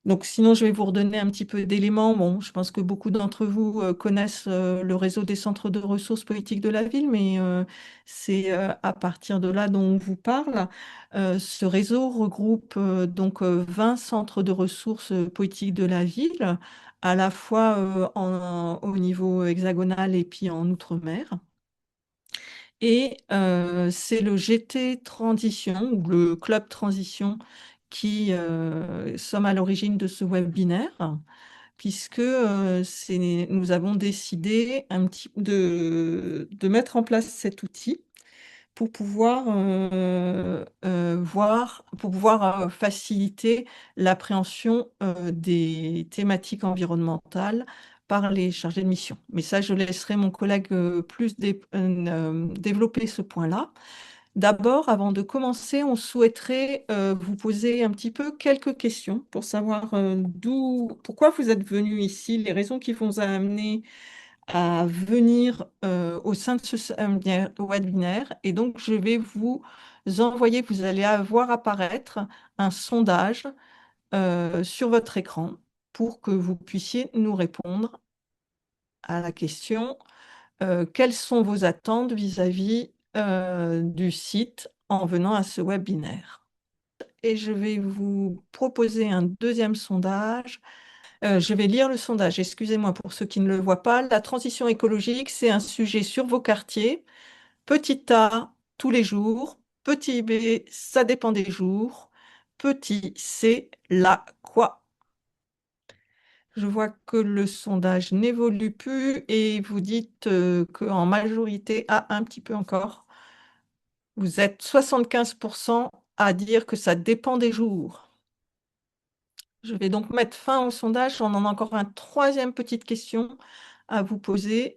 Donc, sinon, je vais vous redonner un petit peu d'éléments. Bon, je pense que beaucoup d'entre vous connaissent le réseau des centres de ressources politiques de la ville, mais c'est à partir de là dont on vous parle. Ce réseau regroupe 20 centres de ressources politiques de la ville, à la fois au niveau hexagonal et puis en outre-mer. Et c'est le GT Transition ou le Club Transition qui sommes à l'origine de ce webinaire, puisque nous avons décidé de mettre en place cet outil pour pouvoir faciliter l'appréhension des thématiques environnementales par les chargés de mission. Mais ça, je laisserai mon collègue développer ce point-là. D'abord, avant de commencer, on souhaiterait vous poser un petit peu quelques questions pour savoir pourquoi vous êtes venu ici, les raisons qui vous ont amené à venir au sein de ce webinaire. Et donc, je vais vous envoyer, vous allez avoir apparaître un sondage sur votre écran pour que vous puissiez nous répondre à la question quelles sont vos attentes vis-à-vis du site en venant à ce webinaire? Et je vais vous proposer un deuxième sondage. Je vais lire le sondage. Excusez-moi pour ceux qui ne le voient pas. La transition écologique, c'est un sujet sur vos quartiers. Petit A, tous les jours. Petit B, ça dépend des jours. Petit C, la quoi? Je vois que le sondage n'évolue plus et vous dites qu'en majorité, un petit peu encore, vous êtes 75% à dire que ça dépend des jours. Je vais donc mettre fin au sondage. On en a encore une troisième petite question à vous poser.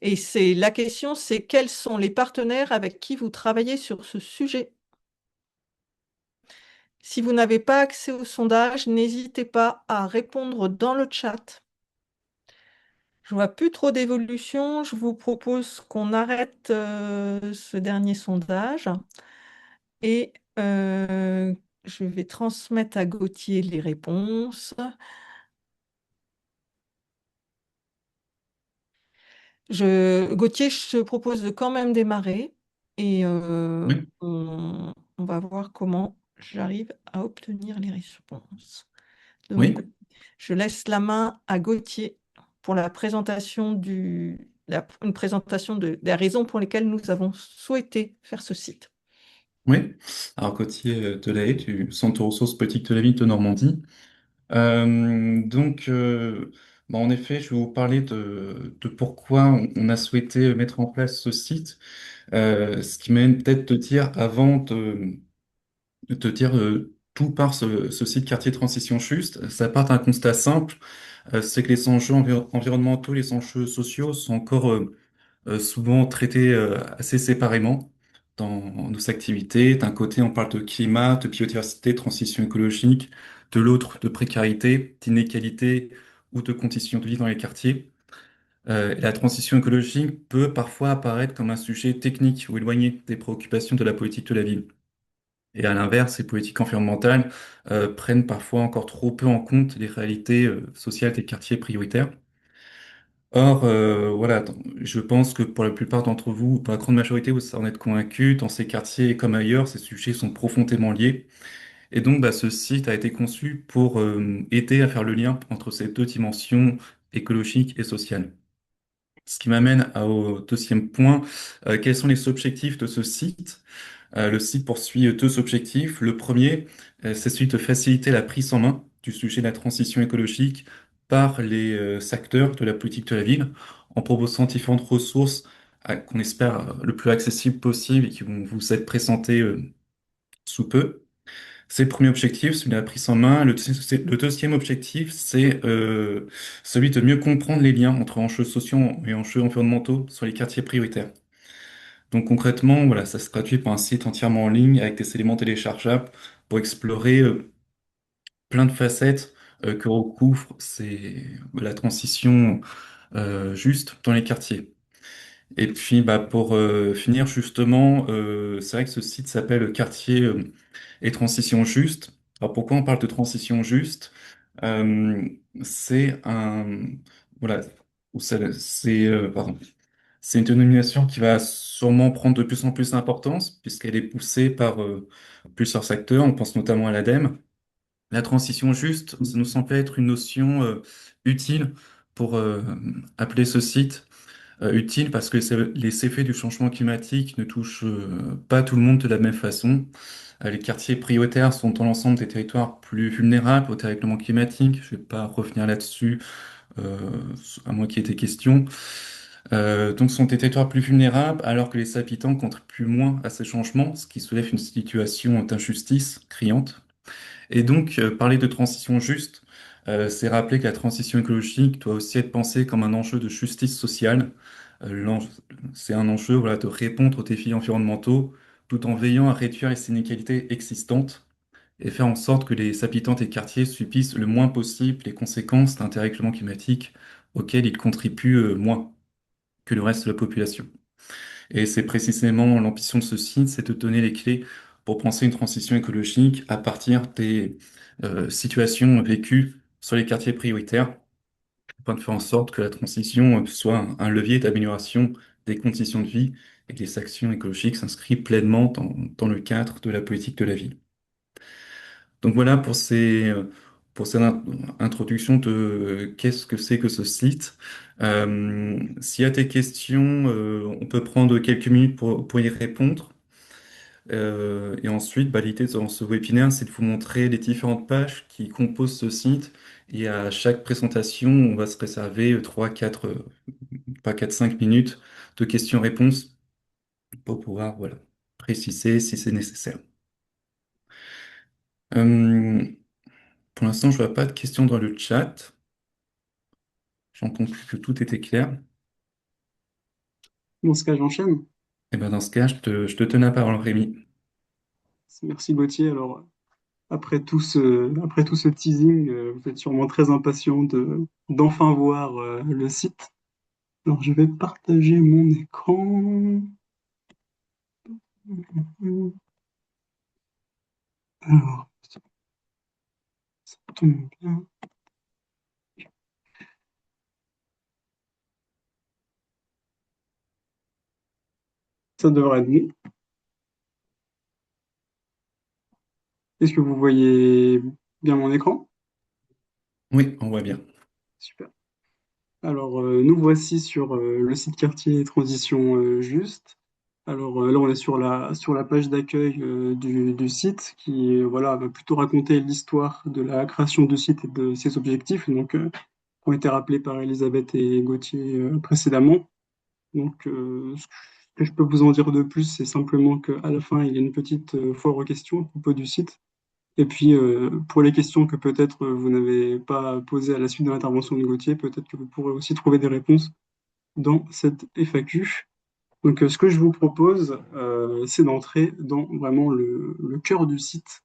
Et la question, c'est quels sont les partenaires avec qui vous travaillez sur ce sujet? Si vous n'avez pas accès au sondage, n'hésitez pas à répondre dans le chat. Je vois plus trop d'évolution. Je vous propose qu'on arrête ce dernier sondage et je vais transmettre à Gauthier les réponses. Gauthier, je te propose de quand même démarrer et Oui, on va voir comment j'arrive à obtenir les réponses de mon oui, côté. Je laisse la main à Gauthier pour la présentation une présentation des raisons pour lesquelles nous avons souhaité faire ce site. oui. Alors, Gauthier Delahaye, du Centre de ressources politiques de la ville de Normandie. Donc, en effet, je vais vous parler de pourquoi on a souhaité mettre en place ce site. Ce qui m'amène peut-être te dire, avant de te dire tout par ce site Quartier Transition Juste, ça part d'un constat simple, c'est que les enjeux environnementaux, les enjeux sociaux sont encore souvent traités assez séparément dans nos activités. D'un côté, on parle de climat, de biodiversité, transition écologique, de l'autre, de précarité, d'inégalité ou de conditions de vie dans les quartiers. Et la transition écologique peut parfois apparaître comme un sujet technique ou éloigné des préoccupations de la politique de la ville. Et à l'inverse, les politiques environnementales prennent parfois encore trop peu en compte les réalités sociales des quartiers prioritaires. Or, voilà, je pense que pour la plupart d'entre vous, pour la grande majorité, vous en êtes convaincus, dans ces quartiers comme ailleurs, ces sujets sont profondément liés. Et donc, ce site a été conçu pour aider à faire le lien entre ces deux dimensions écologiques et sociales. Ce qui m'amène au deuxième point, quels sont les objectifs de ce site? Le site poursuit deux objectifs. Le premier, c'est celui de faciliter la prise en main du sujet de la transition écologique par les acteurs de la politique de la ville, en proposant différentes ressources qu'on espère le plus accessibles possible et qui vont vous être présentées sous peu. C'est le premier objectif, celui de la prise en main. Le deuxième objectif, c'est celui de mieux comprendre les liens entre enjeux sociaux et enjeux environnementaux sur les quartiers prioritaires. Donc concrètement, voilà, ça se traduit par un site entièrement en ligne avec des éléments téléchargeables pour explorer plein de facettes que recouvre la transition juste dans les quartiers. Et puis pour finir justement, c'est vrai que ce site s'appelle Quartier et Transition Juste. Alors pourquoi on parle de transition juste? Euh, c'est un voilà, ou pardon, c'est une dénomination qui va sûrement prendre de plus en plus d'importance puisqu'elle est poussée par plusieurs acteurs. On pense notamment à l'ADEME. La transition juste, ça nous semble être une notion utile pour appeler ce site utile parce que les effets du changement climatique ne touchent pas tout le monde de la même façon. Les quartiers prioritaires sont dans l'ensemble des territoires plus vulnérables au dérèglement climatique. Je ne vais pas revenir là-dessus, euh, à moins qu'il y ait des questions. Donc, ce sont des territoires plus vulnérables alors que les habitants contribuent moins à ces changements, ce qui soulève une situation d'injustice criante. Et donc, parler de transition juste, c'est rappeler que la transition écologique doit aussi être pensée comme un enjeu de justice sociale. C'est un enjeu, voilà, de répondre aux défis environnementaux tout en veillant à réduire les inégalités existantes et faire en sorte que les habitants des quartiers subissent le moins possible les conséquences d'un dérèglement climatique auquel ils contribuent moins que le reste de la population. Et c'est précisément l'ambition de ce site, c'est de donner les clés pour penser une transition écologique à partir des situations vécues sur les quartiers prioritaires, afin de faire en sorte que la transition soit un levier d'amélioration des conditions de vie et que les actions écologiques s'inscrivent pleinement dans le cadre de la politique de la ville. Donc voilà pour cette introduction de qu'est-ce que c'est que ce site. S'il y a des questions, on peut prendre quelques minutes pour y répondre. Et ensuite, bah, l'idée dans ce webinaire, c'est de vous montrer les différentes pages qui composent ce site. Et à chaque présentation, on va se réserver 3, 4, pas 4, 5 minutes de questions-réponses pour pouvoir, voilà, préciser si c'est nécessaire. Euh, pour l'instant, je vois pas de questions dans le chat. J'en conclus que tout était clair. Dans ce cas, j'enchaîne. Et ben dans ce cas, je te donne la parole, Rémi. Merci Gauthier. Alors, après tout ce teasing, vous êtes sûrement très impatient d'enfin voir le site. Alors, je vais partager mon écran. Alors, ça tombe bien. Ça devrait être bon. Est-ce que vous voyez bien mon écran? Oui, on voit bien. Super. Alors, nous voici sur le site quartier Transition Juste. Alors là, on est sur la page d'accueil du site qui voilà, va plutôt raconter l'histoire de la création du site et de ses objectifs, donc, qui ont été rappelés par Elisabeth et Gauthier précédemment. Donc, ce que je peux vous en dire de plus, c'est simplement qu'à la fin, il y a une petite foire aux questions à propos du site. Et puis, pour les questions que peut-être vous n'avez pas posées à la suite de l'intervention de Gauthier, peut-être que vous pourrez aussi trouver des réponses dans cette FAQ. Donc, ce que je vous propose, c'est d'entrer dans vraiment le cœur du site.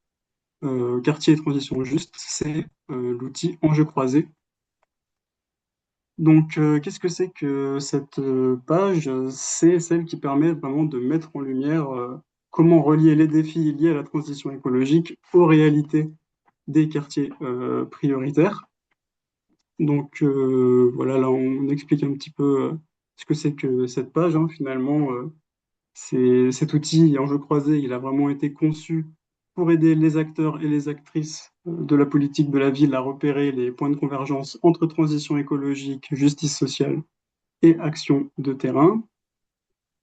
Quartier et transition juste, c'est l'outil enjeu croisé. Donc, qu'est-ce que c'est que cette page? C'est celle qui permet vraiment de mettre en lumière comment relier les défis liés à la transition écologique aux réalités des quartiers prioritaires. Donc, voilà, là, on explique un petit peu ce que c'est que cette page, hein, finalement. Cet outil en jeu croisé, il a vraiment été conçu pour aider les acteurs et les actrices de la politique de la ville à repérer les points de convergence entre transition écologique, justice sociale et action de terrain.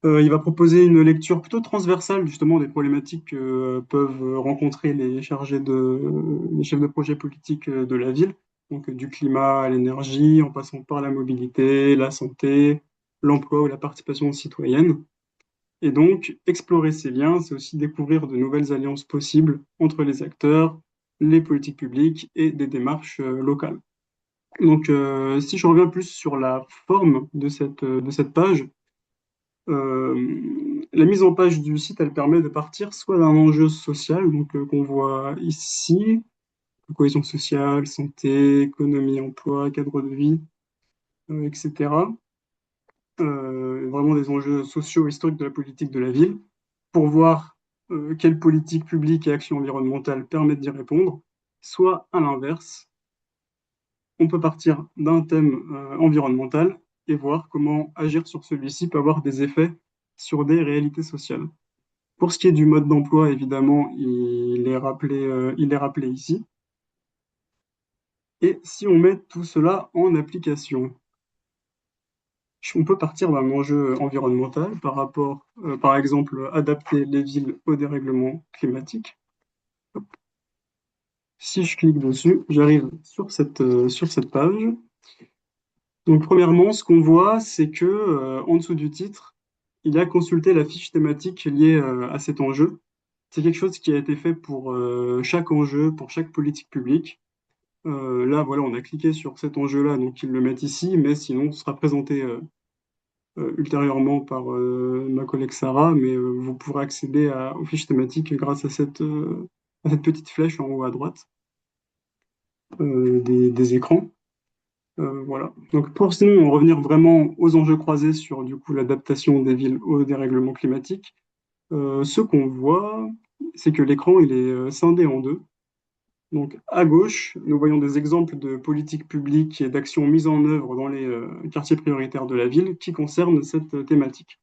Il va proposer une lecture plutôt transversale justement des problématiques que peuvent rencontrer les chefs de projet politiques de la ville, donc du climat à l'énergie, en passant par la mobilité, la santé, l'emploi ou la participation citoyenne. Et donc, explorer ces liens, c'est aussi découvrir de nouvelles alliances possibles entre les acteurs, les politiques publiques et des démarches locales. Donc, si je reviens plus sur la forme de cette page, la mise en page du site, elle permet de partir soit d'un enjeu social, donc qu'on voit ici, cohésion sociale, santé, économie, emploi, cadre de vie, etc. Vraiment des enjeux sociaux historiques de la politique de la ville, pour voir quelle politique publique et action environnementale permettent d'y répondre, soit à l'inverse, on peut partir d'un thème environnemental et voir comment agir sur celui-ci peut avoir des effets sur des réalités sociales. Pour ce qui est du mode d'emploi, évidemment, il est rappelé ici. Et si on met tout cela en application, on peut partir d'un enjeu environnemental par rapport, par exemple, adapter les villes au dérèglement climatique. Si je clique dessus, j'arrive sur cette page. Donc, premièrement, ce qu'on voit, c'est que en dessous du titre, il y a consulter la fiche thématique liée à cet enjeu. C'est quelque chose qui a été fait pour chaque enjeu, pour chaque politique publique. Là, voilà, on a cliqué sur cet enjeu-là, donc ils le mettent ici, mais sinon, ce sera présenté ultérieurement par ma collègue Sarah, mais vous pourrez accéder aux fiches thématiques grâce à cette petite flèche en haut à droite des écrans. Voilà. Donc pour sinon en revenir vraiment aux enjeux croisés sur du coup l'adaptation des villes au dérèglement climatique, ce qu'on voit, c'est que l'écran il est scindé en deux. Donc à gauche, nous voyons des exemples de politiques publiques et d'actions mises en œuvre dans les quartiers prioritaires de la ville qui concernent cette thématique.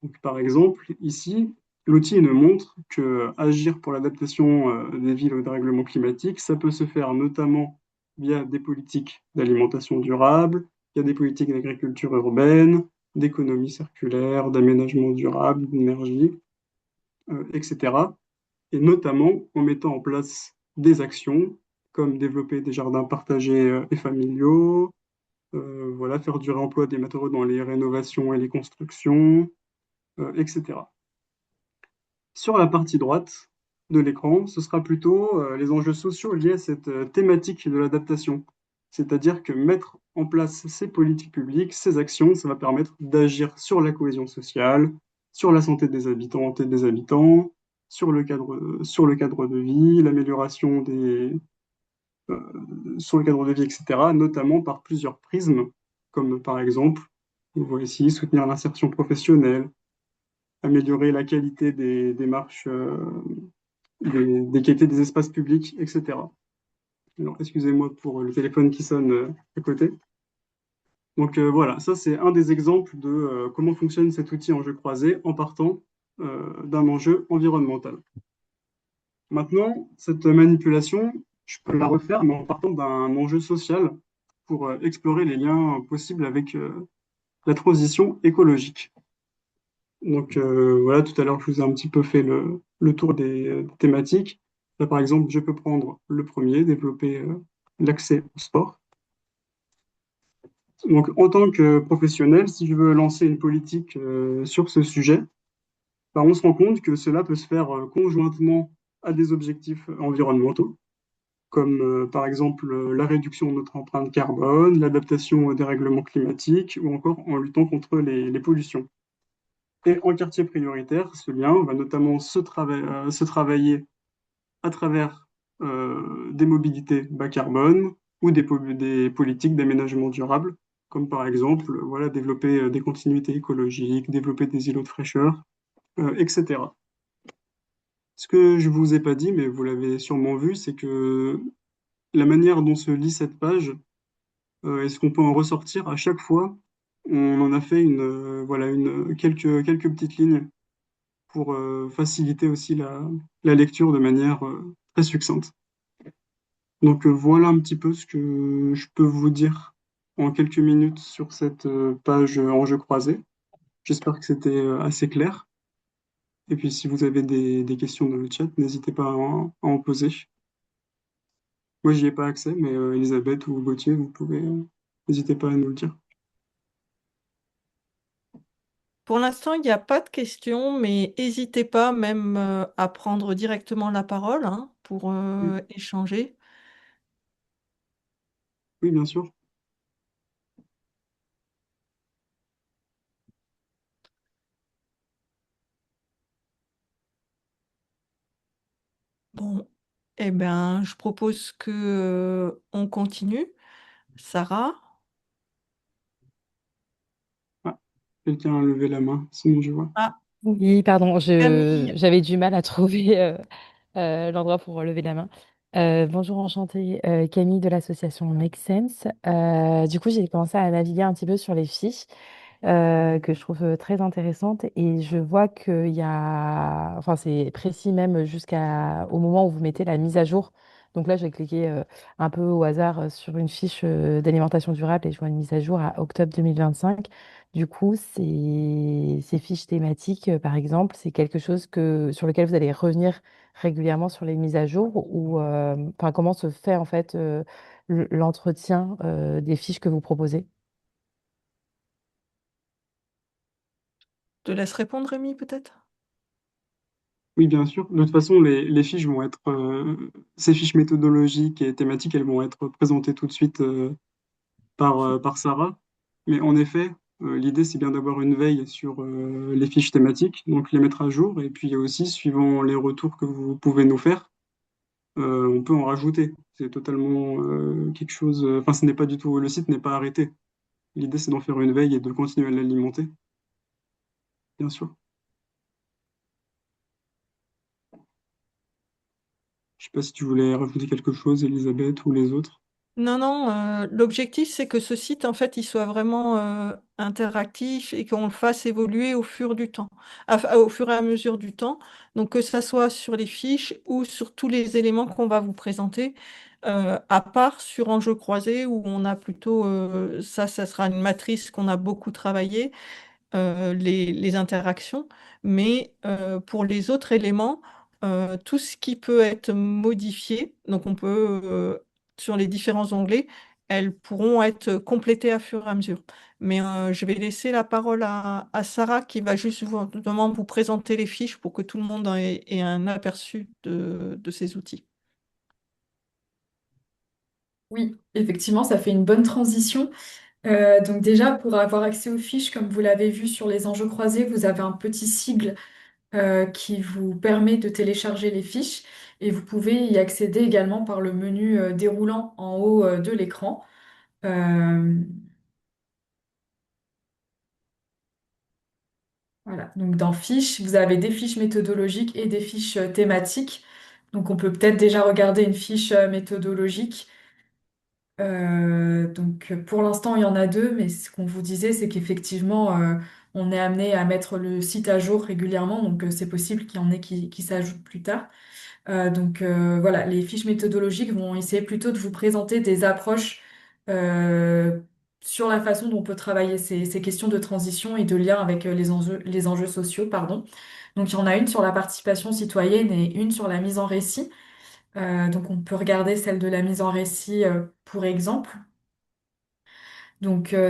Donc, par exemple, ici, l'outil nous montre que agir pour l'adaptation des villes au dérèglement climatique, ça peut se faire notamment via des politiques d'alimentation durable, il y a des politiques d'agriculture urbaine, d'économie circulaire, d'aménagement durable, d'énergie, etc. Et notamment en mettant en place des actions comme développer des jardins partagés et familiaux, voilà, faire du réemploi des matériaux dans les rénovations et les constructions, etc. Sur la partie droite de l'écran, ce sera plutôt les enjeux sociaux liés à cette thématique de l'adaptation. C'est-à-dire que mettre en place ces politiques publiques, ces actions, ça va permettre d'agir sur la cohésion sociale, sur la santé des habitantes et des habitants, sur le cadre de vie, sur le cadre de vie, etc., notamment par plusieurs prismes, comme par exemple, on voit ici, soutenir l'insertion professionnelle, améliorer la qualité des démarches, des qualités des espaces publics, etc. Alors, excusez-moi pour le téléphone qui sonne à côté. Donc voilà, ça c'est un des exemples de comment fonctionne cet outil en jeu croisé en partant d'un enjeu environnemental. Maintenant, cette manipulation, je peux la refaire, mais en partant d'un enjeu social pour explorer les liens possibles avec la transition écologique. Donc voilà, tout à l'heure, je vous ai un petit peu fait le tour des thématiques. Là, par exemple, je peux prendre le premier, développer l'accès au sport. Donc, en tant que professionnel, si je veux lancer une politique sur ce sujet, ben, on se rend compte que cela peut se faire conjointement à des objectifs environnementaux, comme par exemple la réduction de notre empreinte carbone, l'adaptation au dérèglement climatique, ou encore en luttant contre les pollutions. Et en quartier prioritaire, ce lien va notamment se travailler à travers des mobilités bas carbone ou des politiques d'aménagement durable, comme par exemple voilà, développer des continuités écologiques, développer des îlots de fraîcheur, etc. Ce que je vous ai pas dit, mais vous l'avez sûrement vu, c'est que la manière dont se lit cette page, et ce qu'on peut en ressortir à chaque fois, on en a fait voilà, quelques petites lignes pour faciliter aussi la lecture de manière très succincte. Donc voilà un petit peu ce que je peux vous dire en quelques minutes sur cette page enjeux croisés. J'espère que c'était assez clair. Et puis si vous avez des questions dans le chat, n'hésitez pas à en poser. Moi, j'y ai pas accès, mais Elisabeth ou Gauthier, vous pouvez, n'hésitez pas à nous le dire. Pour l'instant, il n'y a pas de questions, mais n'hésitez pas même à prendre directement la parole hein, pour Oui, échanger. oui, bien sûr. Bon, eh bien, je propose que on continue. Sarah? Ah, quelqu'un a levé la main, sinon je vois. Ah, Oui, pardon, Camille, j'avais du mal à trouver l'endroit pour lever la main. Bonjour, enchantée, Camille de l'association Make Sense. Du coup, j'ai commencé à naviguer un petit peu sur les fiches que je trouve très intéressantes et je vois qu'il y a, enfin, c'est précis même jusqu'au moment où vous mettez la mise à jour. Donc là, j'ai cliqué un peu au hasard sur une fiche d'alimentation durable et je vois une mise à jour à octobre 2025. Du coup, ces fiches thématiques, par exemple, c'est quelque chose sur lequel vous allez revenir régulièrement sur les mises à jour ou enfin, comment se fait en fait l'entretien des fiches que vous proposez? je te laisse répondre, Rémi, peut-être? Oui, bien sûr. De toute façon, les fiches vont être, ces fiches méthodologiques et thématiques, elles vont être présentées tout de suite par Sarah. Mais en effet, l'idée, c'est bien d'avoir une veille sur les fiches thématiques, donc les mettre à jour. Et puis aussi, suivant les retours que vous pouvez nous faire, on peut en rajouter. C'est totalement quelque chose. Enfin, ce n'est pas du tout. Le site n'est pas arrêté. L'idée, c'est d'en faire une veille et de continuer à l'alimenter, bien sûr. Je sais pas si tu voulais rajouter quelque chose, Elisabeth ou les autres. Non, non, l'objectif, c'est que ce site, en fait, il soit vraiment interactif et qu'on le fasse évoluer au fur du temps, au fur et à mesure du temps. Donc, que ça soit sur les fiches ou sur tous les éléments qu'on va vous présenter, à part sur enjeux croisés où on a plutôt, ça sera une matrice qu'on a beaucoup travaillé les interactions, mais pour les autres éléments, tout ce qui peut être modifié, donc on peut, sur les différents onglets, elles pourront être complétées à fur et à mesure. Mais je vais laisser la parole à Sarah qui va juste vraiment vous présenter les fiches pour que tout le monde ait un aperçu de ces outils. Oui, effectivement, ça fait une bonne transition. Donc déjà, pour avoir accès aux fiches, comme vous l'avez vu sur les enjeux croisés, vous avez un petit sigle qui vous permet de télécharger les fiches et vous pouvez y accéder également par le menu déroulant en haut de l'écran. Euh, voilà. Donc dans fiches, vous avez des fiches méthodologiques et des fiches thématiques. Donc on peut peut-être déjà regarder une fiche méthodologique. Pour l'instant, il y en a deux, mais ce qu'on vous disait, c'est qu'effectivement, on est amené à mettre le site à jour régulièrement, donc c'est possible qu'il y en ait qui s'ajoutent plus tard. Voilà, les fiches méthodologiques vont essayer plutôt de vous présenter des approches euh, sur la façon dont on peut travailler ces questions de transition et de lien avec les enjeux sociaux, pardon. Donc il y en a une sur la participation citoyenne et une sur la mise en récit. Donc on peut regarder celle de la mise en récit pour exemple.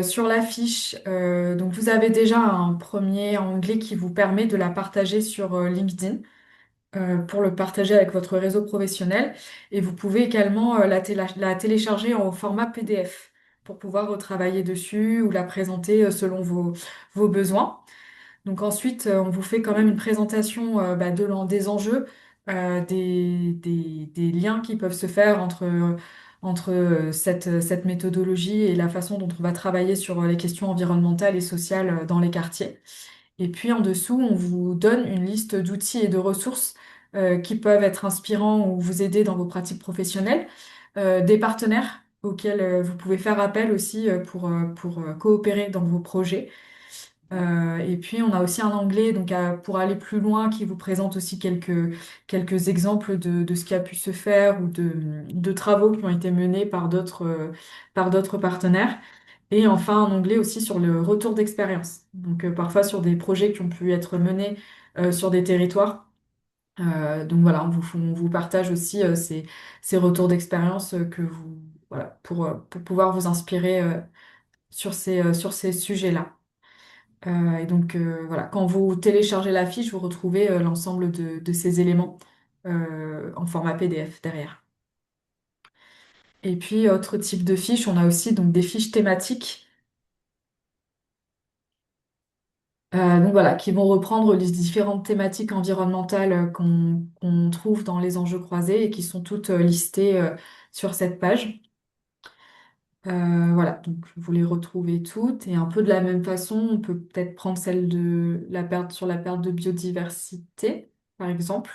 Sur la fiche, donc vous avez déjà un premier onglet qui vous permet de la partager sur LinkedIn pour le partager avec votre réseau professionnel. Et vous pouvez également la télécharger en format PDF pour pouvoir retravailler dessus ou la présenter selon vos besoins. Donc ensuite, on vous fait quand même une présentation des enjeux, des liens qui peuvent se faire entre cette méthodologie et la façon dont on va travailler sur les questions environnementales et sociales dans les quartiers. Et puis en dessous, on vous donne une liste d'outils et de ressources qui peuvent être inspirants ou vous aider dans vos pratiques professionnelles, des partenaires auxquels vous pouvez faire appel aussi pour coopérer dans vos projets. Et puis, on a aussi un onglet pour aller plus loin qui vous présente aussi quelques exemples de ce qui a pu se faire ou de travaux qui ont été menés par d'autres partenaires. Et enfin, un onglet aussi sur le retour d'expérience. Parfois sur des projets qui ont pu être menés sur des territoires. On vous partage aussi ces retours d'expérience voilà, pour pouvoir vous inspirer sur ces sujets-là. Voilà, quand vous téléchargez la fiche, vous retrouvez l'ensemble de ces éléments en format PDF derrière. Et puis, autre type de fiche, on a aussi donc des fiches thématiques qui vont reprendre les différentes thématiques environnementales qu'on trouve dans les enjeux croisés et qui sont toutes listées sur cette page. Voilà, donc vous les retrouvez toutes. Et un peu de la même façon, on peut peut-être prendre celle de la perte sur la perte de biodiversité, par exemple.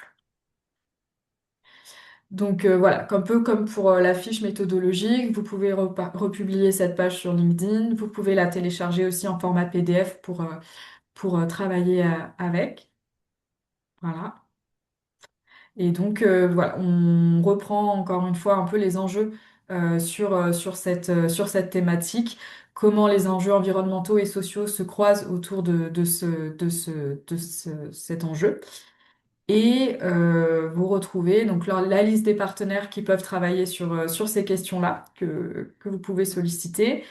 Donc voilà, un peu comme pour la fiche méthodologique, vous pouvez republier cette page sur LinkedIn. Vous pouvez la télécharger aussi en format PDF pour travailler avec. Voilà. Et donc, voilà, on reprend encore une fois un peu les enjeux sur cette thématique, comment les enjeux environnementaux et sociaux se croisent autour de cet enjeu. Et vous retrouvez donc la liste des partenaires qui peuvent travailler sur ces questions-là que vous pouvez solliciter.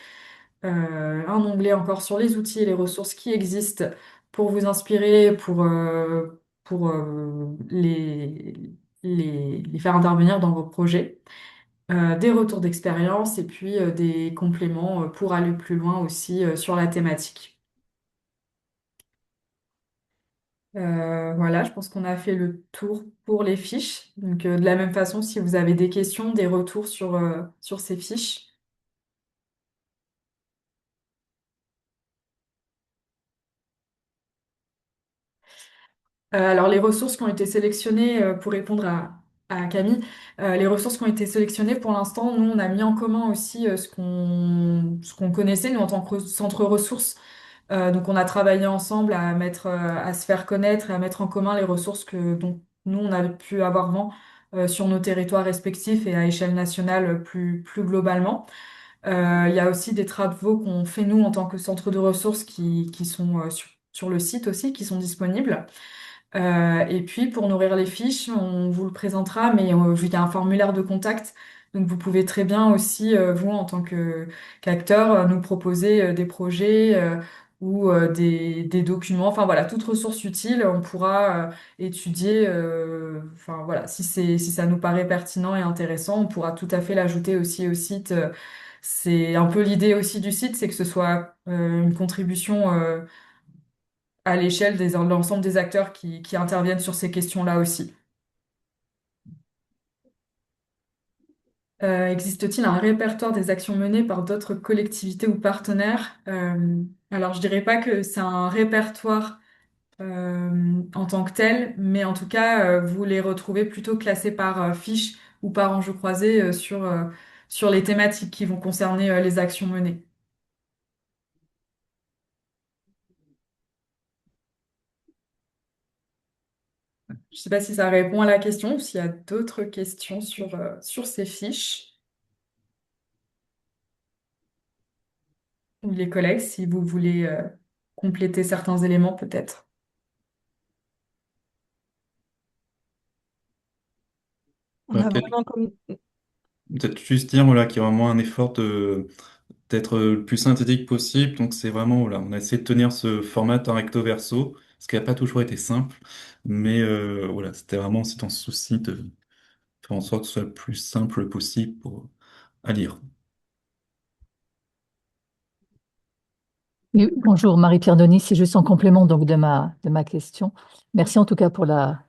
Un onglet encore sur les outils et les ressources qui existent pour vous inspirer, pour les faire intervenir dans vos projets. Des retours d'expérience et puis des compléments pour aller plus loin aussi sur la thématique. Voilà, je pense qu'on a fait le tour pour les fiches. Donc, de la même façon, si vous avez des questions, des retours sur ces fiches. Alors, les ressources qui ont été sélectionnées pour répondre à Camille, les ressources qui ont été sélectionnées pour l'instant, nous, on a mis en commun aussi ce qu'on connaissait, nous, en tant que centre ressources. Donc, on a travaillé ensemble à se faire connaître et à mettre en commun les ressources dont nous, on a pu avoir vent sur nos territoires respectifs et à échelle nationale plus globalement. Il y a aussi des travaux qu'on fait, nous, en tant que centre de ressources qui sont sur le site aussi, qui sont disponibles. Et puis pour nourrir les fiches, on vous le présentera, mais il y a un formulaire de contact. Donc vous pouvez très bien aussi, vous, en tant qu'acteur, nous proposer des projets ou des documents. Enfin voilà, toute ressource utile, on pourra étudier. Enfin voilà, si ça nous paraît pertinent et intéressant, on pourra tout à fait l'ajouter aussi au site. C'est un peu l'idée aussi du site, c'est que ce soit une contribution à l'échelle de l'ensemble des acteurs qui interviennent sur ces questions-là aussi. Existe-t-il un répertoire des actions menées par d'autres collectivités ou partenaires? Alors, je dirais pas que c'est un répertoire en tant que tel, mais en tout cas, vous les retrouvez plutôt classés par fiche ou par enjeux croisés sur les thématiques qui vont concerner les actions menées. Je sais pas si ça répond à la question ou s'il y a d'autres questions sur ces fiches. Ou les collègues, si vous voulez compléter certains éléments peut-être. On Ouais, a peut-être vraiment comme... peut-être juste dire voilà, qu'il y a vraiment un effort d'être le plus synthétique possible. Donc c'est vraiment, voilà, on a essayé de tenir ce format en recto verso, ce qui n'a pas toujours été simple. Mais voilà, c'était vraiment c'est dans ce souci de faire en sorte que ce soit le plus simple possible à lire. Oui, bonjour, Marie-Pierre Denis, c'est juste en complément donc de ma question. Merci en tout cas pour la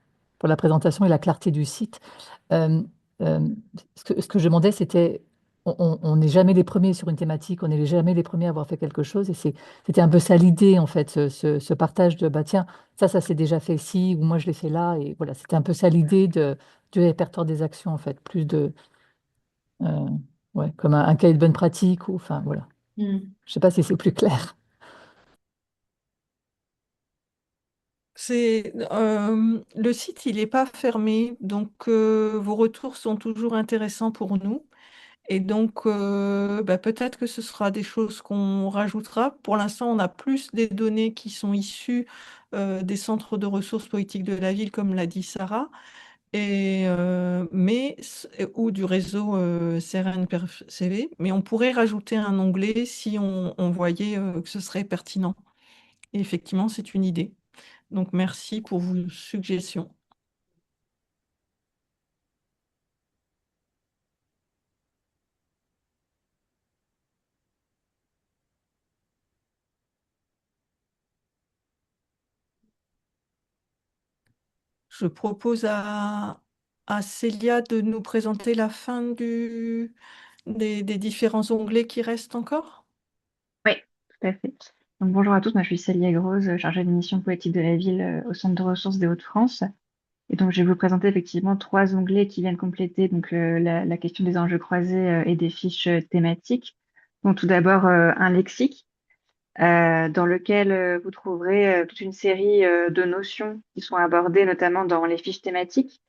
présentation et la clarté du site. Euh, euh, ce que je demandais, c'était, on n'est jamais les premiers sur une thématique, on n'est jamais les premiers à avoir fait quelque chose, et c'était un peu ça l'idée en fait, ce partage de, bah tiens, ça s'est déjà fait ici, ou moi je l'ai fait là, et voilà, c'était un peu ça l'idée du répertoire des actions en fait, plus de, euh, ouais, comme un cahier de bonne pratique, ou enfin voilà. Hmm. Je sais pas si c'est plus clair. Le site, il n'est pas fermé, donc vos retours sont toujours intéressants pour nous. Et donc, bah, peut-être que ce sera des choses qu'on rajoutera. Pour l'instant, on a plus des données qui sont issues des centres de ressources politiques de la ville, comme l'a dit Sarah, ou du réseau CRN-CV. Mais on pourrait rajouter un onglet si on voyait que ce serait pertinent. Et effectivement, c'est une idée. Donc, merci pour vos suggestions. Je propose à Célia de nous présenter la fin des différents onglets qui restent encore? Oui, tout à fait. Donc, bonjour à tous, moi je suis Célia Grosse, chargée de mission politique de la ville au Centre de ressources des Hauts-de-France. Et donc, je vais vous présenter effectivement trois onglets qui viennent compléter donc, la question des enjeux croisés et des fiches thématiques. Donc, tout d'abord, un lexique dans lequel vous trouverez toute une série de notions qui sont abordées notamment dans les fiches thématiques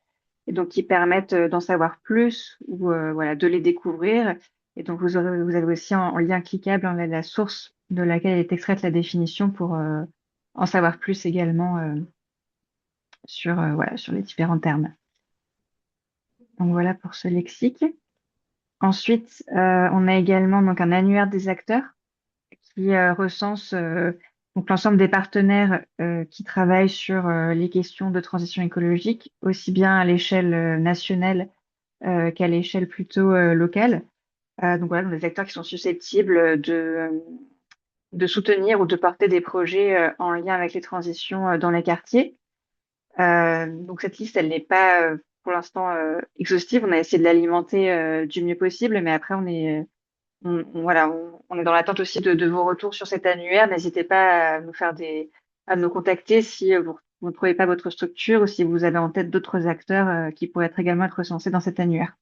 et donc qui permettent d'en savoir plus ou voilà, de les découvrir. Et donc, vous avez aussi en lien cliquable la source de laquelle est extraite la définition pour en savoir plus également sur, voilà, sur les différents termes. Donc voilà pour ce lexique. Ensuite, on a également donc un annuaire des acteurs qui recense donc l'ensemble des partenaires qui travaillent sur les questions de transition écologique, aussi bien à l'échelle nationale qu'à l'échelle plutôt locale. Donc voilà, donc des acteurs qui sont susceptibles de soutenir ou de porter des projets en lien avec les transitions dans les quartiers. Donc cette liste, elle n'est pas pour l'instant exhaustive. On a essayé de l'alimenter du mieux possible, mais après voilà, on est dans l'attente aussi de vos retours sur cet annuaire. N'hésitez pas à nous faire à nous contacter si vous ne trouvez pas votre structure ou si vous avez en tête d'autres acteurs qui pourraient également être recensés dans cet annuaire.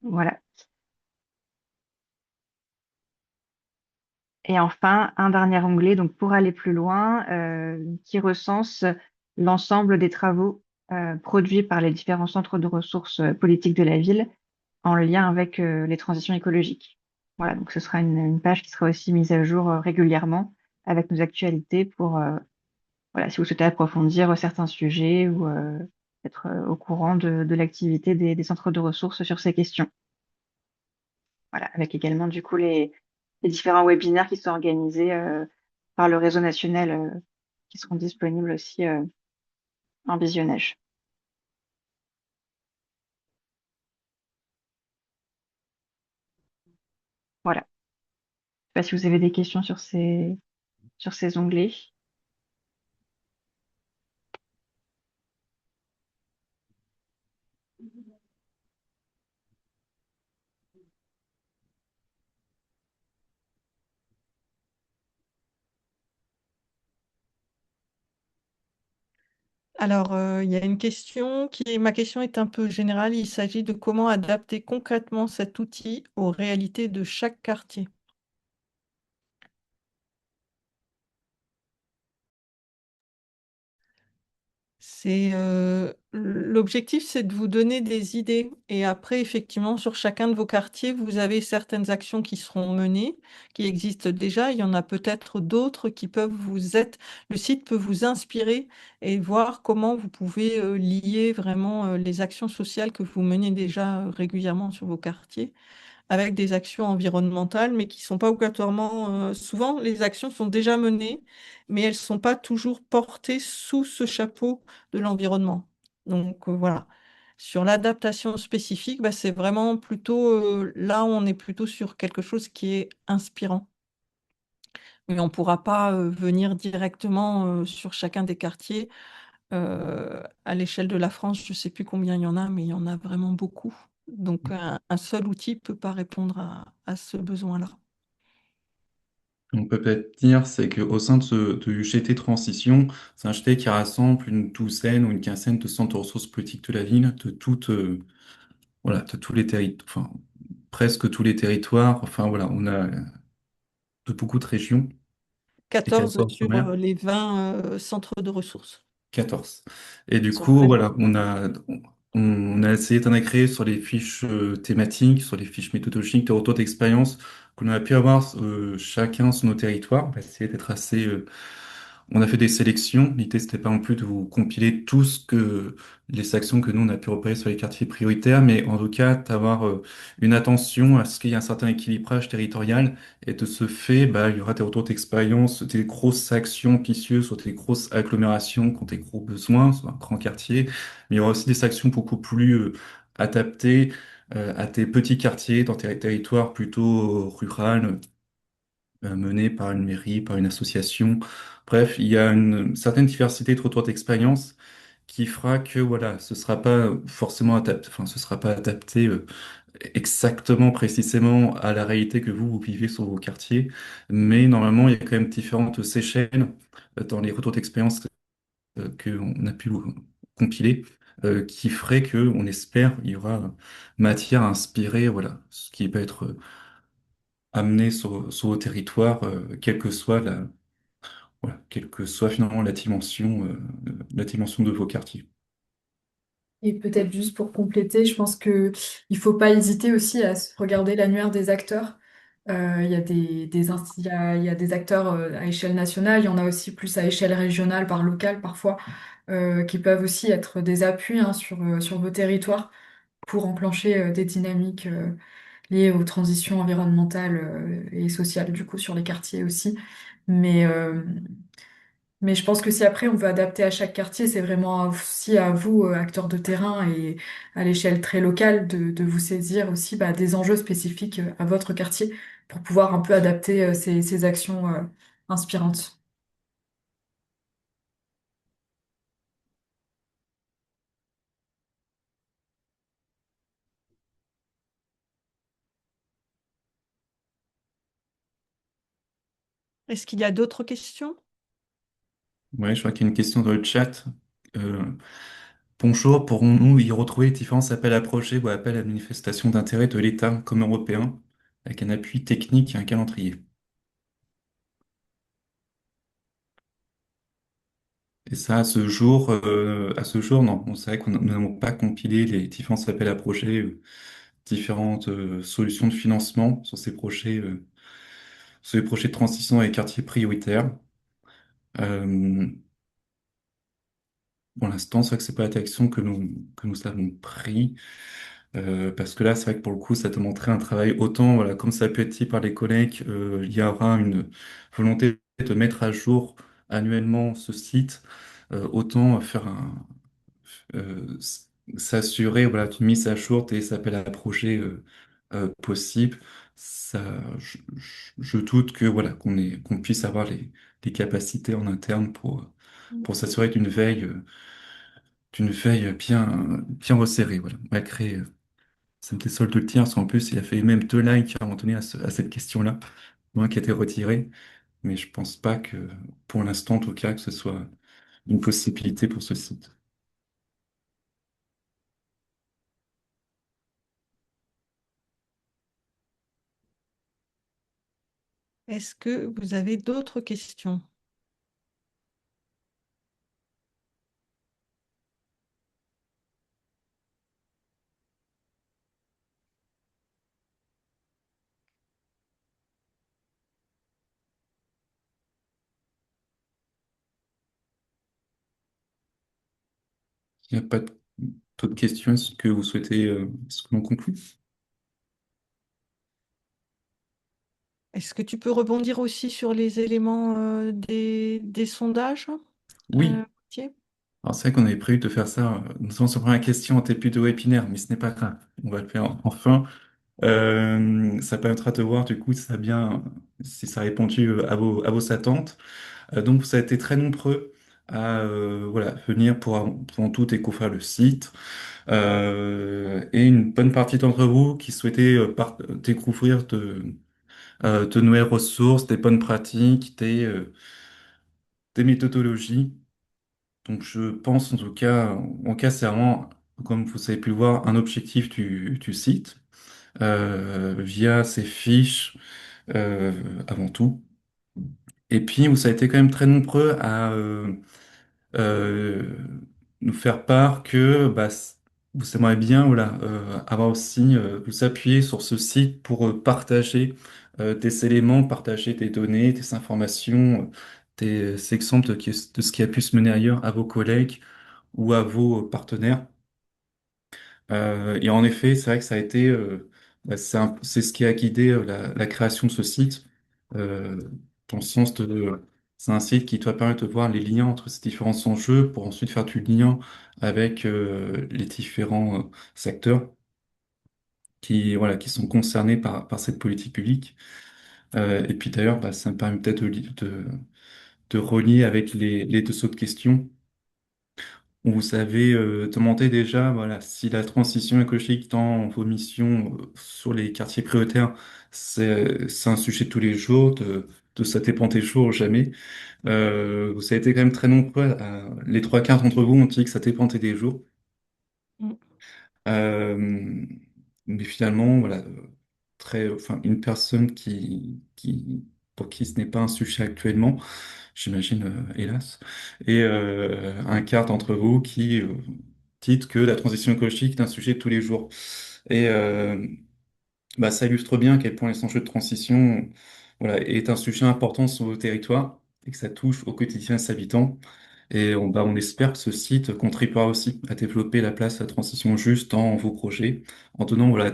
Voilà. Et enfin, un dernier onglet, donc pour aller plus loin, qui recense l'ensemble des travaux produits par les différents centres de ressources politiques de la ville en lien avec les transitions écologiques. Voilà, donc ce sera une page qui sera aussi mise à jour régulièrement avec nos actualités pour, voilà, si vous souhaitez approfondir certains sujets ou être au courant de l'activité des centres de ressources sur ces questions. Voilà, avec également du coup les différents webinaires qui sont organisés par le réseau national qui seront disponibles aussi en visionnage. Voilà. Je ne sais pas si vous avez des questions sur ces onglets. Alors, il y a une question ma question est un peu générale. Il s'agit de comment adapter concrètement cet outil aux réalités de chaque quartier. L'objectif, c'est de vous donner des idées. Et après, effectivement, sur chacun de vos quartiers, vous avez certaines actions qui seront menées, qui existent déjà. Il y en a peut-être d'autres qui peuvent vous être. Le site peut vous inspirer et voir comment vous pouvez lier vraiment les actions sociales que vous menez déjà régulièrement sur vos quartiers avec des actions environnementales, mais qui ne sont pas obligatoirement. Souvent, les actions sont déjà menées, mais elles ne sont pas toujours portées sous ce chapeau de l'environnement. Donc voilà. Sur l'adaptation spécifique, bah, c'est vraiment plutôt là, on est plutôt sur quelque chose qui est inspirant. Mais on ne pourra pas venir directement sur chacun des quartiers. À l'échelle de la France, je ne sais plus combien il y en a, mais il y en a vraiment beaucoup. Donc, un seul outil ne peut pas répondre à ce besoin-là. On peut peut-être dire, c'est qu'au sein de UGT Transition, c'est un GT qui rassemble une douzaine ou une quinzaine de centres de ressources politiques de la ville, voilà, de tous les territoires, enfin, presque tous les territoires. Enfin, voilà, on a de beaucoup de régions et 14 14 sur maires. les 20 centres de ressources 14. Et du sur le coup, réseau. voilà, on a essayé d'en créer sur les fiches thématiques, sur les fiches méthodologiques de retour d'expérience qu'on a pu avoir chacun sur nos territoires. On va essayer d'être assez on a fait des sélections. L'idée, c'était pas non plus de vous compiler tout ce que les actions que nous on a pu repérer sur les quartiers prioritaires, mais en tout cas d'avoir une attention à ce qu'il y ait un certain équilibrage territorial. Et de ce fait, bah, il y aura des retours d'expérience, des grosses actions ambitieuses sur des grosses agglomérations qui ont des gros besoins, sur un grand quartier. Mais il y aura aussi des actions beaucoup plus adaptées à des petits quartiers dans des territoires plutôt ruraux mené par une mairie, par une association. Bref, il y a une certaine diversité de retours d'expérience qui fera que voilà, ce sera pas forcément adapté, enfin, ce sera pas adapté exactement, précisément à la réalité que vous vivez sur vos quartiers, mais normalement, il y a quand même différentes échelles dans les retours d'expérience qu'on a pu compiler, qui ferait que, on espère, il y aura matière à inspirer, voilà, ce qui peut être amené sur vos territoires, quelle que soit voilà, quelle que soit finalement la dimension de vos quartiers. Et peut-être juste pour compléter, je pense que il faut pas hésiter aussi à regarder l'annuaire des acteurs. Il y a il y a des acteurs à échelle nationale, il y en a aussi plus à échelle régionale, par local parfois, qui peuvent aussi être des appuis hein, sur vos territoires pour enclencher des dynamiques liées aux transitions environnementales et sociales, du coup, sur les quartiers aussi. Mais, euh, mais je pense que si après on veut adapter à chaque quartier, c'est vraiment aussi à vous, acteurs de terrain et à l'échelle très locale, de vous saisir aussi bah, des enjeux spécifiques à votre quartier pour pouvoir un peu adapter ces actions inspirantes. Est-ce qu'il y a d'autres questions? Ouais, je vois qu'il y a une question dans le chat. Euh, Bonjour, pourrons-nous y retrouver les différents appels à projets ou appels à manifestation d'intérêt de l'État comme européen, avec un appui technique et un calendrier? Et ça, à ce jour, non. Bon, c'est vrai qu'on nous n'avons pas compilé les différents appels à projets, différentes solutions de financement sur les projets de transition et quartiers prioritaires. Euh, pour l'instant, c'est vrai que c'est pas la direction que nous avons pris. Parce que là, c'est vrai que pour le coup, ça demanderait un travail autant, voilà, comme ça a pu être dit par les collègues, il y aura une volonté de mettre à jour annuellement ce site, autant faire s'assurer, voilà, d'une mise à jour des appels à projets possibles. Ça, je doute que voilà, qu'on puisse avoir les capacités en interne pour s'assurer d'une veille bien resserrée, voilà, malgré ça me désole de le dire, parce qu'en plus, il a fait même 2 likes à un moment donné à cette question-là, moi qui a été retiré. Mais je pense pas que, pour l'instant en tout cas, que ce soit une possibilité pour ce site. Est-ce que vous avez d'autres questions? Il n'y a pas d'autres questions. Est-ce que vous souhaitez, est-ce que l'on conclut? Est-ce que tu peux rebondir aussi sur les éléments des sondages, Oui. Gauthier? Alors c'est vrai qu'on avait prévu de faire ça, notamment sur la première question en début de webinaire, mais ce n'est pas grave. On va le faire enfin. Ça permettra de voir du coup si ça a répondu à vos attentes. Donc, ça a été très nombreux à voilà, venir pour en tout découvrir le site. Et une bonne partie d'entre vous qui souhaitaient découvrir de nouvelles ressources, des bonnes pratiques, des méthodologies. Donc, je pense en cas, c'est vraiment, comme vous avez pu le voir, un objectif du site via ces fiches avant tout. Et puis, vous avez été quand même très nombreux à euh, nous faire part que bah, vous aimeriez bien voilà, avoir aussi vous appuyer sur ce site pour partager des éléments, partager des données, des informations, des exemples de ce qui a pu se mener ailleurs à vos collègues ou à vos partenaires. Et en effet, c'est vrai que ça a été, c'est ce qui a guidé la création de ce site, euh, dans le sens c'est un site qui doit permettre de voir les liens entre ces différents enjeux pour ensuite faire du lien avec les différents secteurs voilà, qui sont concernés par cette politique publique. Et puis d'ailleurs, bah, ça me permet peut-être de relier avec les deux autres questions où vous savez demander déjà voilà, si la transition écologique dans vos missions sur les quartiers prioritaires, c'est un sujet de tous les jours, de ça dépend des jours, jamais. Vous avez été quand même très nombreux, les trois quarts d'entre vous ont dit que ça dépendait des jours. Mm. Euh, mais finalement, voilà, enfin, une personne pour qui ce n'est pas un sujet actuellement, j'imagine, hélas, et un quart d'entre vous qui dites que la transition écologique est un sujet de tous les jours. Et bah, ça illustre bien à quel point les enjeux de transition, voilà, est un sujet important sur vos territoires et que ça touche au quotidien ses habitants. Et on espère que ce site contribuera aussi à développer la place à la transition juste dans vos projets, en donnant voilà,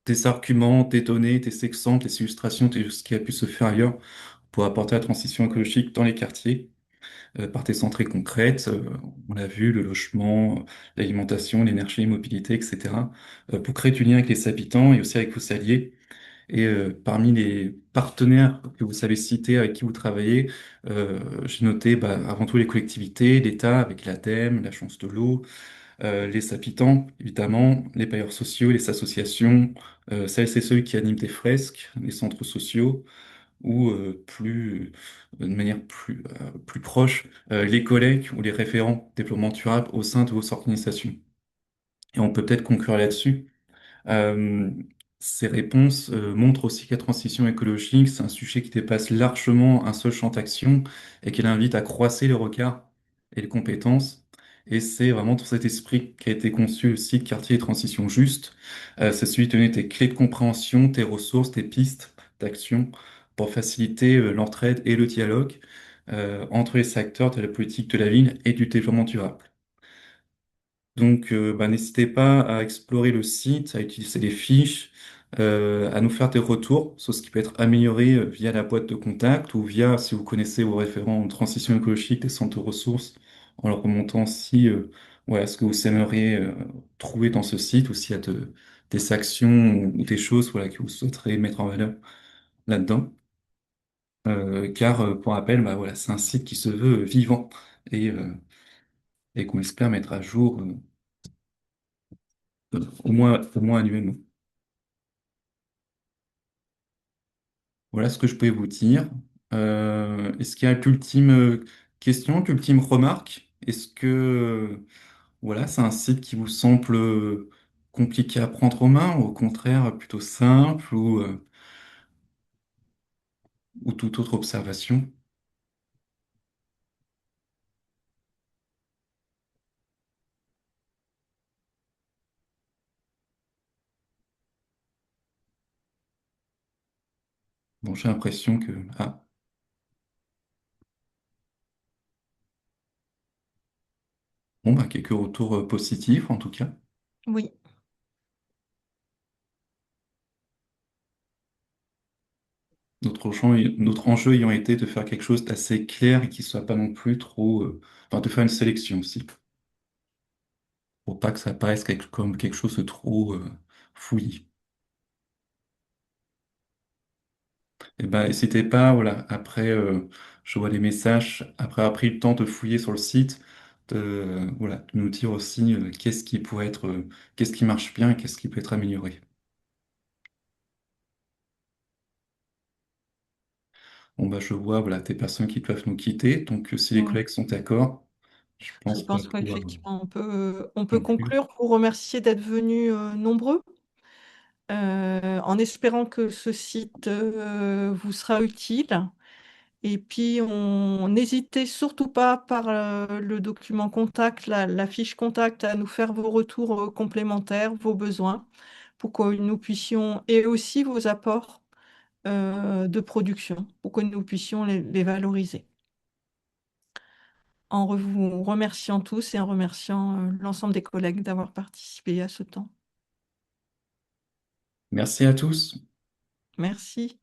des arguments, des données, des exemples, des illustrations de ce qui a pu se faire ailleurs pour apporter la transition écologique dans les quartiers, par des entrées concrètes, on l'a vu, le logement, l'alimentation, l'énergie, la mobilité, etc., pour créer du lien avec les habitants et aussi avec vos alliés. Et parmi les partenaires que vous savez citer, avec qui vous travaillez, j'ai noté bah, avant tout les collectivités, l'État avec l'ADEME, l'Agence de l'eau, les habitants, évidemment, les bailleurs sociaux, les associations, celles et ceux qui animent des fresques, les centres sociaux, ou de manière plus proche, les collègues ou les référents développement durable au sein de vos organisations. Et on peut peut-être conclure là-dessus. Euh, Ces réponses montrent aussi que la transition écologique, c'est un sujet qui dépasse largement un seul champ d'action et qui invite à croiser les regards et les compétences. Et c'est vraiment dans cet esprit qu'a été conçu le site Quartier et Transition Juste. C'est celui de donner tes clés de compréhension, tes ressources, tes pistes d'action pour faciliter l'entraide et le dialogue entre les acteurs de la politique de la ville et du développement durable. Donc, bah, n'hésitez pas à explorer le site, à utiliser les fiches, à nous faire des retours sur ce qui peut être amélioré via la boîte de contact ou via, si vous connaissez vos référents en transition écologique, des centres de ressources, en leur remontant aussi voilà, ce que vous aimeriez trouver dans ce site ou s'il y a des actions ou des choses voilà, que vous souhaiteriez mettre en valeur là-dedans. Car, pour rappel, bah, voilà, c'est un site qui se veut vivant et, euh, et qu'on espère mettre à jour au moins annuellement. Voilà ce que je peux vous dire. Est-ce qu'il y a l'ultime question, l'ultime remarque? Est-ce que voilà, c'est un site qui vous semble compliqué à prendre en main, ou au contraire plutôt simple, ou toute autre observation? Bon, j'ai l'impression que ah bon bah quelques retours positifs en tout cas. Oui, Notre enjeu ayant été de faire quelque chose d'assez clair et qui soit pas non plus trop, enfin de faire une sélection aussi, pour pas que ça paraisse comme quelque chose de trop fouillis. Eh ben, n'hésitez pas, voilà, après, je vois les messages, après avoir pris le temps de fouiller sur le site, voilà, de nous dire aussi qu'est-ce qui marche bien et qu'est-ce qui peut être amélioré. Bon, bah, je vois, voilà, des personnes qui doivent nous quitter, donc si les ouais. collègues sont d'accord, je Je pense qu'on va pense pouvoir qu'effectivement, on peut conclure. conclure. Vous remercier d'être venus nombreux, en espérant que ce site vous sera utile. Et puis, n'hésitez surtout pas par le document contact, la fiche contact, à nous faire vos retours complémentaires, vos besoins, pour que nous puissions, et aussi vos apports de production, pour que nous puissions les valoriser. Vous remerciant tous et en remerciant l'ensemble des collègues d'avoir participé à ce temps. Merci à tous. Merci.